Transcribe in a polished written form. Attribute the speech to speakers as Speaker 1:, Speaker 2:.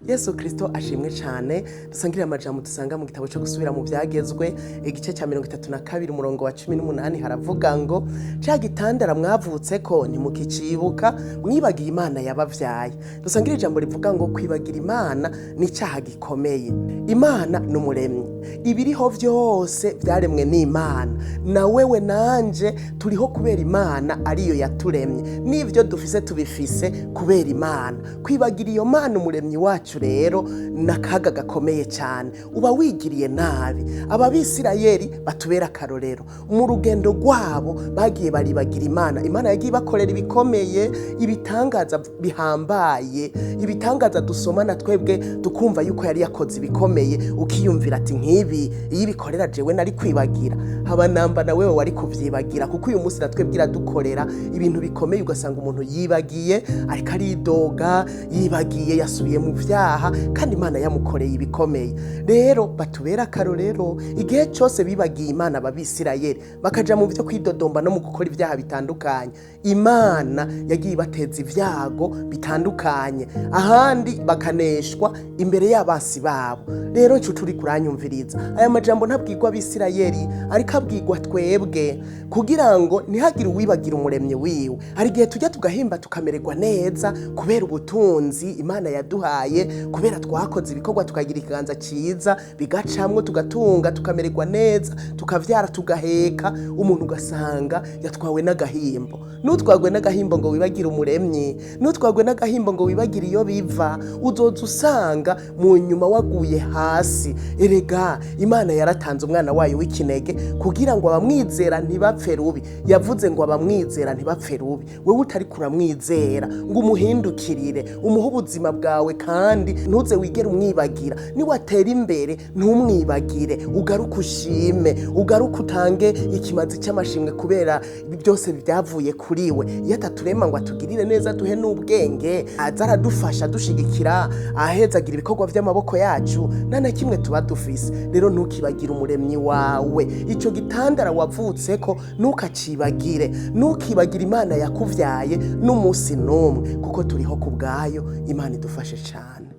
Speaker 1: Yesu Kristo ashimwe cyane. Dusangire amajambo dusanga mu gitabo cyo gusubira mu byagezwe igice cya 32 umurongo wa 18 haravuga ngo cya gitandara mwavutse ko ntimukicibuka mwibagiye Imana yabavyaye. Dusangire ijambo rivuga ngo kwibagira Imana ni cyaha gikomeye. Imana n'umuremyi, ibiriho byose byaremwe n'Imana, na wewe nanje turiho kubera Imana ariyo yaturemye, n'ivyo dufise tubifise kubera Imana. Kwibagira iyo Mana umuremyi wacu rero nakaga gakomeye cyane, uba wigiriye nabi. Ababisirayeli batubera karorero, mu rugendo rwabo bagiye baribagira Imana. Imana yagiye bakorera ibikomeye, ibitangaza bihambaye, ibitangaza dusomana twebwe tukumva yuko yari yakoze ibikomeye, ukiyumvira ati nkibi iyo ibikorera jewe nari kwibagira. Haba namba na wewe wari kuvyibagira, kuko uyu munsi natwebwira dukorera ibintu bikomeye ugasanga umuntu yibagiye ariko aridoga, yibagiye yasubiye mu vyaha kandi Imana yamukoreye ibikomeye. Rero batubera akarorero, igihe cyose bibagiye Imana ababisirayeli bakaja mu byo kwidodomba no mu gukora ibyaha bitandukanye, Imana yagiye bateza ivyago bitandukanye, ahandi bakaneshwa imbere y'abasi babo. Rero cyo turi kuranyumviriza aya majambo ntabwirwa abisirayeli ariko abwirwa twebwe, kugira ngo ntihagire uwibagira umuremyi wiwe. Hari igihe tujya tugahimba tukamererwa neza kubera ubutunzi Imana yaduhaye, kubera twakoze ibikorwa tukagira ikiganza cyiza bigacamwo tugatunga tukamererwa neza, tukavyara tugaheka, umuntu ugasanga yatwawe n'agahimbo. Nutwagwe n'agahimbo ngo wibagire umuremyi, nutwagwe n'agahimbo ngo wibagire iyo biva, uzoza usanga mu nyuma waguye hasi. Erega Imana yaratanze umwana wayo w'ikinege kugira ngo abamwizera ntibapfe rubi. Yavuze ngo abamwizera ntibapfe rubi. Wewe utari kuramwizera ngo umuhindukirire, umuhe ubuzima bwawe kandi ntuze wigere umwibagira. Niwatera imbere ntumwibagire, ugaruke ushime, ugaruke utange ikimazi cy'amashimwe kubera byose byavuye kuri we. Iyo ataturema ngo atugirire neza duhe n'ubwenge, azaradufasha dushigikira, ahezagira ibikorwa by'amaboko yacu, nta kimwe tuba dufise. Rero ntukibagire umuremyi wawe, ico gitandara wavutse ko ntukacibagire, ntukibagire Imana yakuvyaye n'umunsi n'umwe, kuko turiho kubwayo. Imana idufashe cyane.